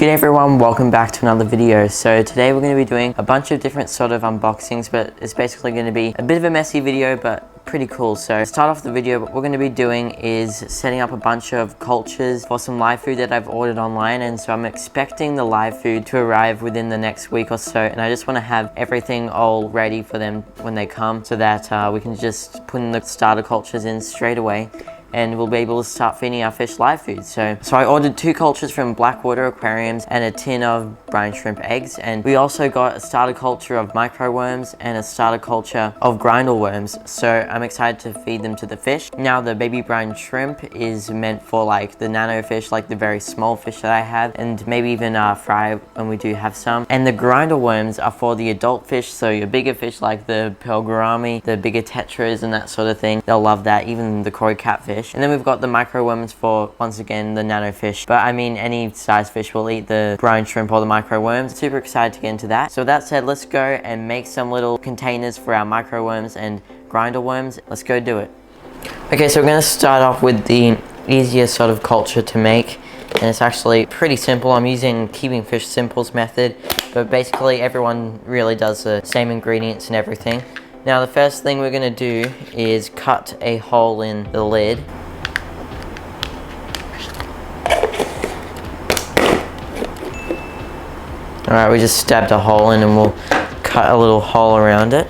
Good everyone, welcome back to another video. So today we're going to be doing a bunch of different sort of unboxings, but it's basically going to be a bit of a messy video, but pretty cool. So to start off the video, what we're going to be doing is setting up a bunch of cultures for some live food that I've ordered online, and so I'm expecting the live food to arrive within the next week or so, and I just want to have everything all ready for them when they come so that we can just put in the starter cultures in straight away, and we'll be able to start feeding our fish live food. So I ordered 2 cultures from Blackwater Aquariums and a tin of brine shrimp eggs, and we also got a starter culture of microworms and a starter culture of Grindal worms. So I'm excited to feed them to the fish. Now the baby brine shrimp is meant for like the nano fish, like the very small fish that I have, and maybe even fry when we do have some. And the Grindal worms are for the adult fish, so your bigger fish like the pearl gourami, the bigger tetras and that sort of thing. They'll love that, even the koi catfish. And then we've got the microworms for, once again, the nano fish. But I mean, any size fish will eat the brine shrimp or the microworms. Super excited to get into that. So with that said, let's go and make some little containers for our microworms and Grindal worms. Let's go do it. Okay, so we're going to start off with the easiest sort of culture to make. And it's actually pretty simple. I'm using Keeping Fish Simple's method. But basically, everyone really does the same ingredients and everything. Now the first thing we're going to do is cut a hole in the lid. Alright, we just stabbed a hole in and we'll cut a little hole around it.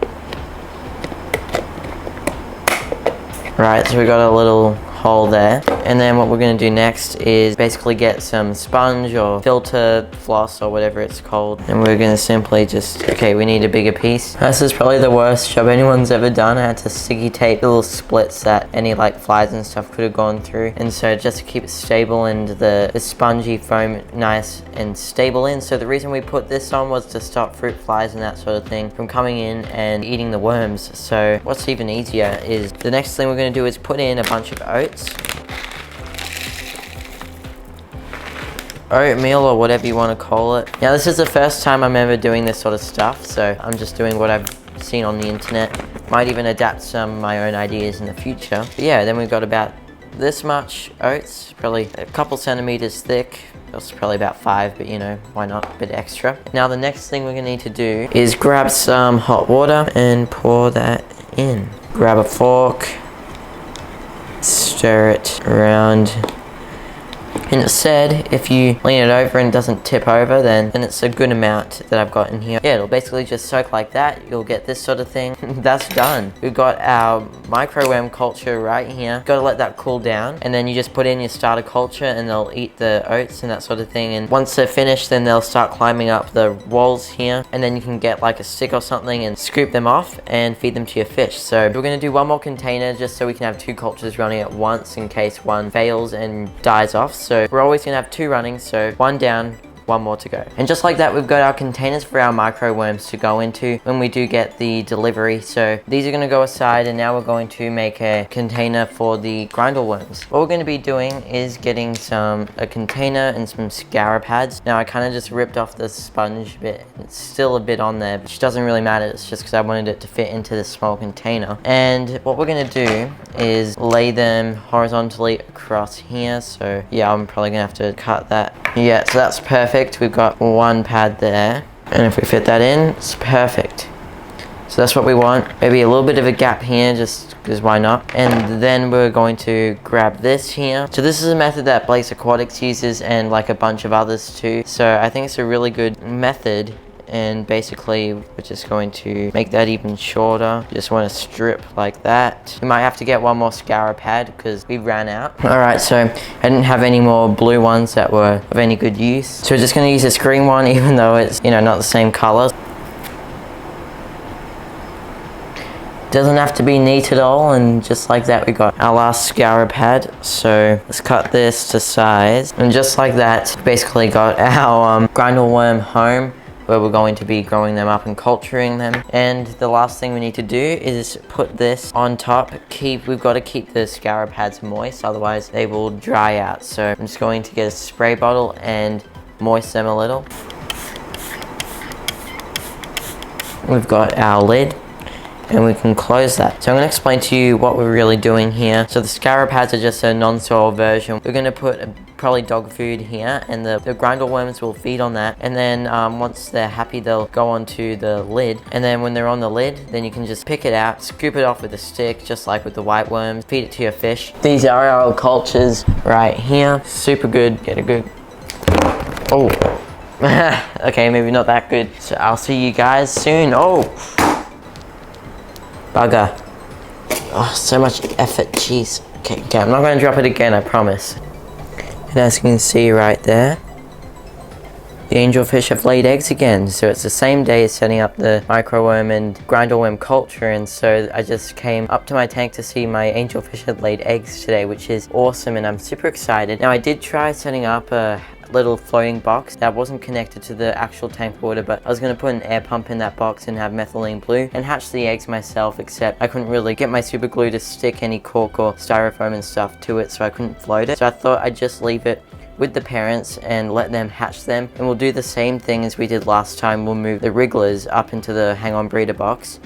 Right, so we got a little hole there. And then what we're going to do next is basically get some sponge or filter floss or whatever it's called, and we're going to simply just, okay, we need a bigger piece. This is probably the worst job anyone's ever done. I had to sticky tape the little splits that any like flies and stuff could have gone through, and so just to keep it stable and the spongy foam nice and stable in. So the reason we put this on was to stop fruit flies and that sort of thing from coming in and eating the worms. So what's even easier is the next thing we're going to do is put in a bunch of oats. Oatmeal or whatever you want to call it. Now this is the first time I'm ever doing this sort of stuff, so I'm just doing what I've seen on the internet. Might even adapt some of my own ideas in the future. But yeah, then we've got about this much oats, probably a couple centimeters thick. That's probably about 5, but you know, why not, a bit extra. Now the next thing we're gonna need to do is grab some hot water and pour that in. Grab a fork, stir it around. And it said if you lean it over and it doesn't tip over, then it's a good amount that I've got in here. Yeah, it'll basically just soak like that. You'll get this sort of thing. That's done. We've got our microworm culture right here. Got to let that cool down, and then you just put in your starter culture and they'll eat the oats and that sort of thing. And once they're finished, then they'll start climbing up the walls here, and then you can get like a stick or something and scoop them off and feed them to your fish. So we're going to do one more container just so we can have 2 cultures running at once in case one fails and dies off. So we're always going to have 2 running, so 1 down, 1 more to go. And just like that, we've got our containers for our microworms to go into when we do get the delivery. So these are going to go aside, and now we're going to make a container for the Grindal worms. What we're going to be doing is getting a container and some scour pads. Now I kind of just ripped off the sponge bit. It's still a bit on there, which doesn't really matter. It's just because I wanted it to fit into this small container. And what we're going to do is lay them horizontally across here. So yeah, I'm probably going to have to cut that. Yeah, so that's perfect. We've got 1 pad there, and if we fit that in, it's perfect. So that's what we want. Maybe a little bit of a gap here, just because why not? And then we're going to grab this here. So this is a method that Blaze Aquatics uses, and like a bunch of others too. So I think it's a really good method. And basically we're just going to make that even shorter. Just want to strip like that. We might have to get 1 more scour pad because we ran out. Alright, so I didn't have any more blue ones that were of any good use. So we're just going to use this green one, even though it's, you know, not the same color. Doesn't have to be neat at all, and just like that we got our last scour pad. So let's cut this to size, and just like that basically got our Grindal worm home, where we're going to be growing them up and culturing them. And the last thing we need to do is put this on top. We've got to keep the scour pads moist, otherwise they will dry out. So I'm just going to get a spray bottle and moist them a little. We've got our lid, and we can close that. So I'm going to explain to you what we're really doing here. So the scour pads are just a non-soil version. We're going to put a probably dog food here, and the Grindal worms will feed on that, and then once they're happy they'll go onto the lid, and then when they're on the lid then you can just pick it out, scoop it off with a stick just like with the white worms, feed it to your fish. These are our cultures right here, super good. Get a good, oh okay, maybe not that good, so I'll see you guys soon. Oh bugger, oh so much effort, jeez. Okay, I'm not going to drop it again, I promise. And as you can see right there, the angelfish have laid eggs again, so it's the same day as setting up the microworm and Grindal worm culture, and so I just came up to my tank to see my angelfish had laid eggs today, which is awesome, and I'm super excited. Now I did try setting up a little floating box that wasn't connected to the actual tank water, but I was going to put an air pump in that box and have methylene blue and hatch the eggs myself, except I couldn't really get my super glue to stick any cork or styrofoam and stuff to it, so I couldn't float it. So I thought I'd just leave it with the parents and let them hatch them, and we'll do the same thing as we did last time. We'll move the Wrigglers up into the hang on breeder box,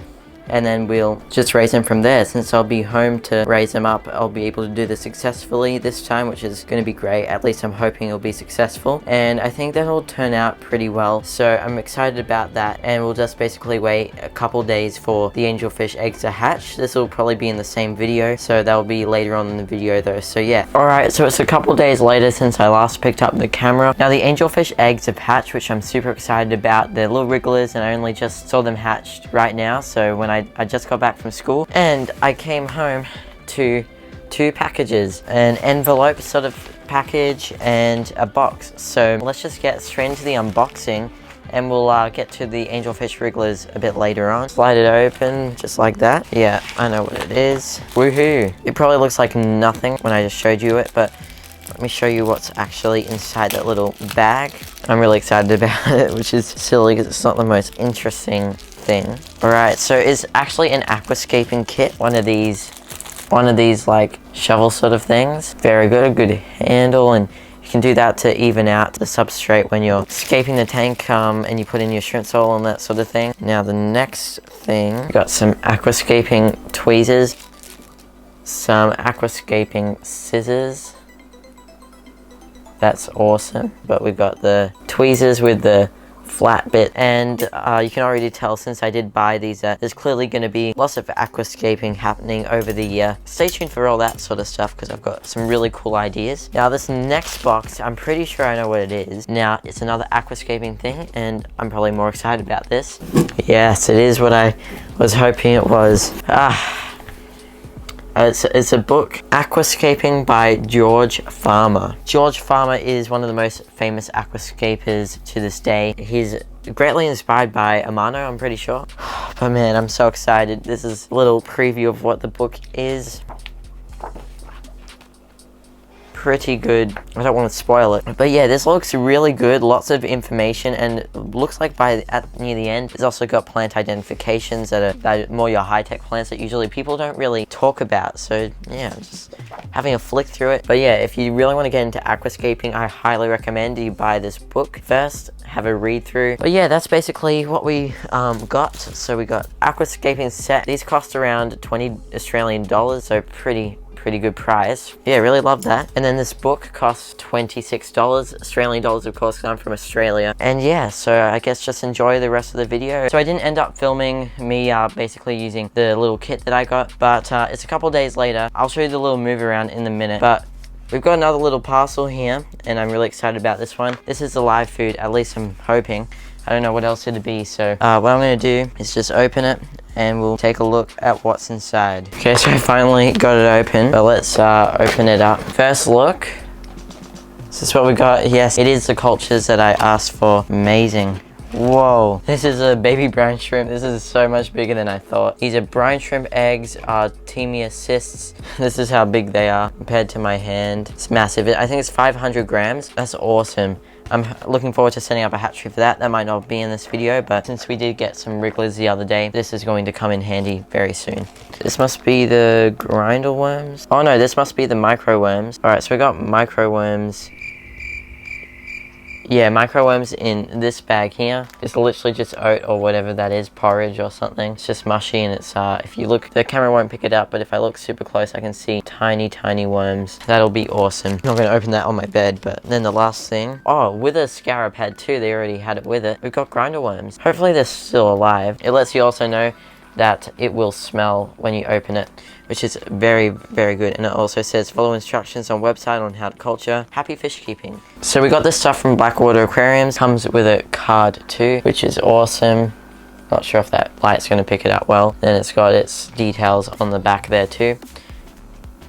and then we'll just raise them from there. Since I'll be home to raise them up, I'll be able to do this successfully this time, which is going to be great. At least I'm hoping it'll be successful, and I think that'll turn out pretty well, so I'm excited about that. And we'll just basically wait a couple days for the angelfish eggs to hatch. This will probably be in the same video, so that'll be later on in the video though, so yeah. Alright, so it's a couple days later since I last picked up the camera. Now the angelfish eggs have hatched, which I'm super excited about. They're little Wrigglers, and I only just saw them hatched right now, so when I just got back from school, and I came home to 2 packages, an envelope sort of package and a box. So let's just get straight into the unboxing, and we'll get to the angelfish Wrigglers a bit later on. Slide it open just like that. Yeah, I know what it is. Woohoo! It probably looks like nothing when I just showed you it, but let me show you what's actually inside that little bag. I'm really excited about it, which is silly because it's not the most interesting thing. Alright, so it's actually an aquascaping kit. One of these like shovel sort of things. Very good, a good handle, and you can do that to even out the substrate when you're scaping the tank, and you put in your shrimp soil and that sort of thing. Now the next thing, we got some aquascaping tweezers, some aquascaping scissors. That's awesome. But we've got the tweezers with the flat bit, and you can already tell since I did buy these that there's clearly going to be lots of aquascaping happening over the year. Stay tuned for all that sort of stuff because I've got some really cool ideas. Now this next box, I'm pretty sure I know what it is. Now it's another aquascaping thing, and I'm probably more excited about this. Yes, it is what I was hoping it was. It's a book, Aquascaping by George Farmer. George Farmer is one of the most famous aquascapers to this day. He's greatly inspired by Amano, I'm pretty sure. But man, I'm so excited. This is a little preview of what the book is. Pretty good. I don't want to spoil it, but yeah, this looks really good. Lots of information, and it looks like near the end, it's also got plant identifications that are more your high-tech plants that usually people don't really talk about. So yeah, just having a flick through it. But yeah, if you really want to get into aquascaping, I highly recommend you buy this book first, have a read through. But yeah, that's basically what we got. So we got aquascaping set. These cost around 20 Australian dollars, so pretty good price. Yeah, really love that. And then this book costs $26 Australian dollars, of course, because I'm from Australia. And yeah, so I guess just enjoy the rest of the video. So I didn't end up filming me basically using the little kit that I got, but it's a couple days later. I'll show you the little move around in a minute, but we've got another little parcel here, and I'm really excited about this one. This is the live food, at least I'm hoping. I don't know what else it'd be, so what I'm gonna do is just open it, and we'll take a look at what's inside. Okay, so I finally got it open, but let's open it up. First look, this is what we got. Yes, it is the cultures that I asked for. Amazing. Whoa, this is a baby brine shrimp. This is so much bigger than I thought. These are brine shrimp eggs, Artemia cysts. This is how big they are compared to my hand. It's massive. I think it's 500 grams. That's awesome. I'm looking forward to setting up a hatchery for that. That might not be in this video, but since we did get some Wrigglers the other day, this is going to come in handy very soon. This must be the Grindal worms. Oh no, this must be the microworms. Alright, so we got microworms yeah, microworms in this bag here. It's literally just oat or whatever that is, porridge or something. It's just mushy, and it's if you look, the camera won't pick it up, but if I look super close I can see tiny worms. That'll be awesome. I'm not going to open that on my bed. But then the last thing, oh, with a scarab head too, they already had it with it. We've got Grindal worms. Hopefully they're still alive. It lets you also know that it will smell when you open it, which is very good. And it also says follow instructions on website on how to culture. Happy fish keeping. So we got this stuff from Blackwater Aquariums. Comes with a card too, which is awesome. Not sure if that light's going to pick it up well. Then it's got its details on the back there too.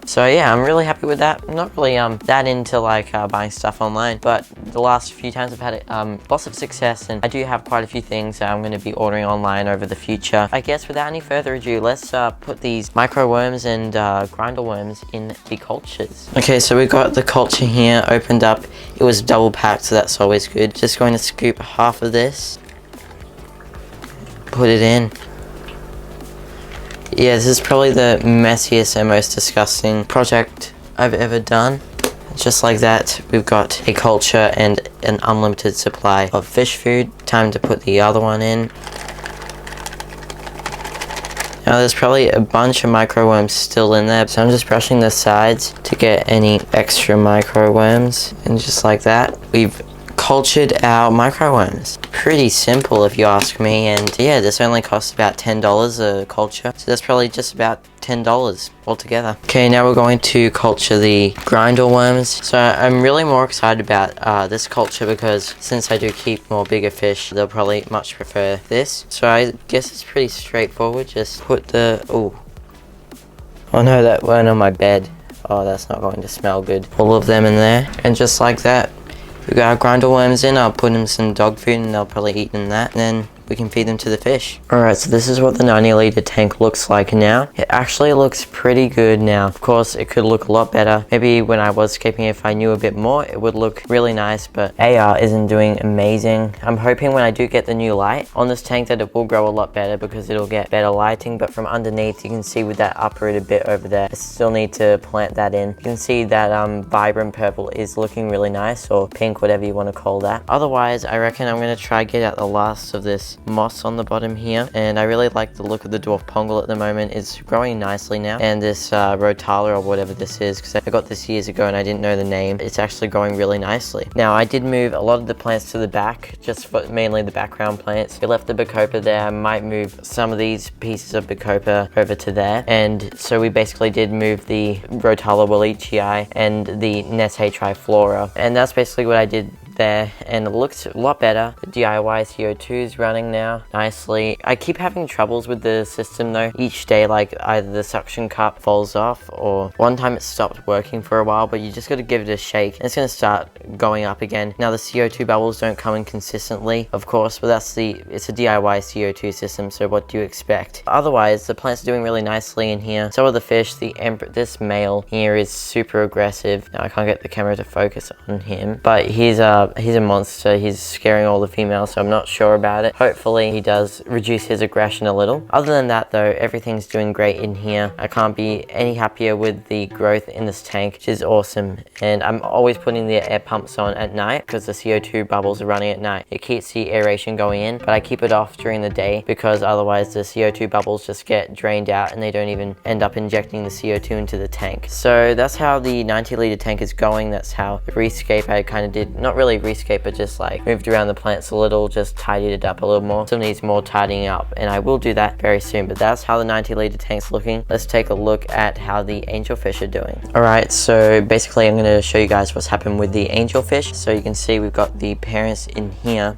So yeah, I'm really happy with that. I'm not really that into like buying stuff online, but the last few times I've had lots of success, and I do have quite a few things that I'm going to be ordering online over the future. I guess without any further ado, let's put these microworms and Grindal worms in the cultures. Okay, so we got the culture here opened up. It was double packed, so that's always good. Just going to scoop half of this, put it in. Yeah, this is probably the messiest and most disgusting project I've ever done. Just like that, we've got a culture and an unlimited supply of fish food. Time to put the other one in. Now there's probably a bunch of microworms still in there, so I'm just brushing the sides to get any extra microworms. And just like that, we've cultured our microworms. Pretty simple if you ask me, and yeah, this only costs about $10 a culture, so that's probably just about $10 altogether. Okay, now we're going to culture the Grindal worms. So I'm really more excited about this culture because since I do keep more bigger fish, they'll probably much prefer this. So I guess it's pretty straightforward. Just put the oh no, that went on my bed. Oh, that's not going to smell good. All of them in there, and just like that, we got our Grindal worms in. I'll put them some dog food and they'll probably eat in that, and then we can feed them to the fish. Alright, so this is what the 90-litre tank looks like now. It actually looks pretty good now. Of course, it could look a lot better. Maybe when I was escaping, if I knew a bit more, it would look really nice, but AR isn't doing amazing. I'm hoping when I do get the new light on this tank that it will grow a lot better because it'll get better lighting, but from underneath you can see with that uprooted bit over there, I still need to plant that in. You can see that vibrant purple is looking really nice, or pink, whatever you want to call that. Otherwise, I reckon I'm going to try get out the last of this moss on the bottom here, and I really like the look of the dwarf pongal at the moment. It's growing nicely now, and this rotala or whatever this is, because I got this years ago and I didn't know the name, it's actually growing really nicely. Now I did move a lot of the plants to the back, just for mainly the background plants. We left the bacopa there. I might move some of these pieces of bacopa over to there, and so we basically did move the rotala wallichii and the Nesse triflora, and that's basically what I did there, and it looks a lot better. The DIY CO2 is running now nicely. I keep having troubles with the system though. Each day, like either the suction cup falls off, or one time it stopped working for a while, but you just got to give it a shake and it's going to start going up again. Now the CO2 bubbles don't come in consistently, of course, but it's a DIY CO2 system, so what do you expect? Otherwise, the plants are doing really nicely in here. So are the fish. This male here is super aggressive. Now I can't get the camera to focus on him, but he's a monster. He's scaring all the females, so I'm not sure about it. Hopefully he does reduce his aggression a little. Other than that though, everything's doing great in here. I can't be any happier with the growth in this tank, which is awesome. And I'm always putting the air pumps on at night because the CO2 bubbles are running at night. It keeps the aeration going in, but I keep it off during the day because otherwise the CO2 bubbles just get drained out and they don't even end up injecting the CO2 into the tank. So that's how the 90-litre tank is going. That's how the rescape I kind of did, not really rescape, but just like moved around the plants a little, just tidied it up a little more. Still needs more tidying up, and I will do that very soon, but that's how the 90-litre tank's looking. Let's take a look at how the angelfish are doing. Alright, so basically I'm going to show you guys what's happened with the angelfish. So you can see we've got the parents in here,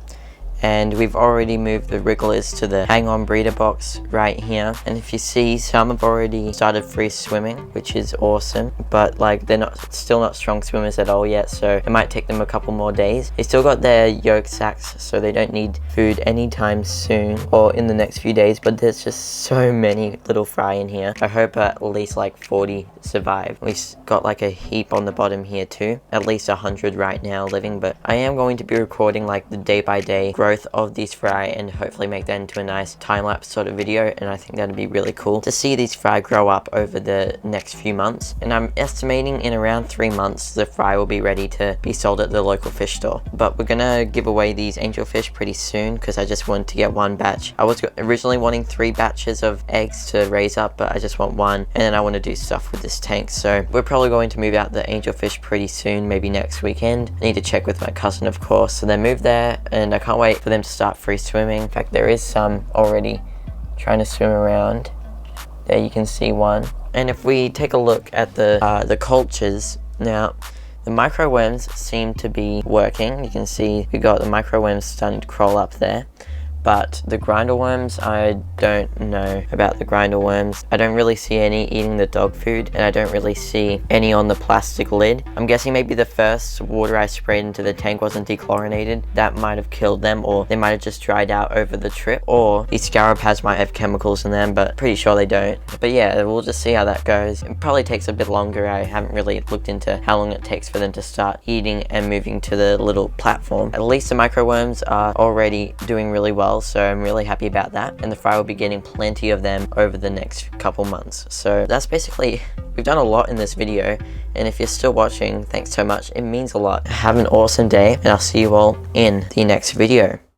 and we've already moved the wrigglers to the hang-on breeder box right here. And if you see, some have already started free swimming, which is awesome, but like they're still not strong swimmers at all yet, so it might take them a couple more days. They still got their yolk sacs, so they don't need food anytime soon or in the next few days, but there's just so many little fry in here. I hope at least like 40 survive. We've got like a heap on the bottom here too, at least 100 right now living, but I am going to be recording like the day by day growth growth of these fry and hopefully make that into a nice time-lapse sort of video, and I think that'd be really cool to see these fry grow up over the next few months. And I'm estimating in around 3 months the fry will be ready to be sold at the local fish store. But we're gonna give away these angelfish pretty soon because I just wanted to get one batch. I was originally wanting 3 batches of eggs to raise up, but I just want 1, and then I want to do stuff with this tank. So we're probably going to move out the angelfish pretty soon, maybe next weekend. I need to check with my cousin, of course. So they moved there, and I can't wait for them to start free swimming. In fact, there is some already trying to swim around. There you can see one. And if we take a look at the cultures now, the microworms seem to be working. You can see we got the microworms starting to crawl up there. But the Grindal worms, I don't know about the Grindal worms. I don't really see any eating the dog food, and I don't really see any on the plastic lid. I'm guessing maybe the first water I sprayed into the tank wasn't dechlorinated. That might have killed them, or they might have just dried out over the trip. Or these scarab pads might have chemicals in them, but pretty sure they don't. But yeah, we'll just see how that goes. It probably takes a bit longer. I haven't really looked into how long it takes for them to start eating and moving to the little platform. At least the microworms are already doing really well, so I'm really happy about that, and the fry will be getting plenty of them over the next couple months. So that's basically, we've done a lot in this video, and if you're still watching, thanks so much. It means a lot. Have an awesome day, and I'll see you all in the next video.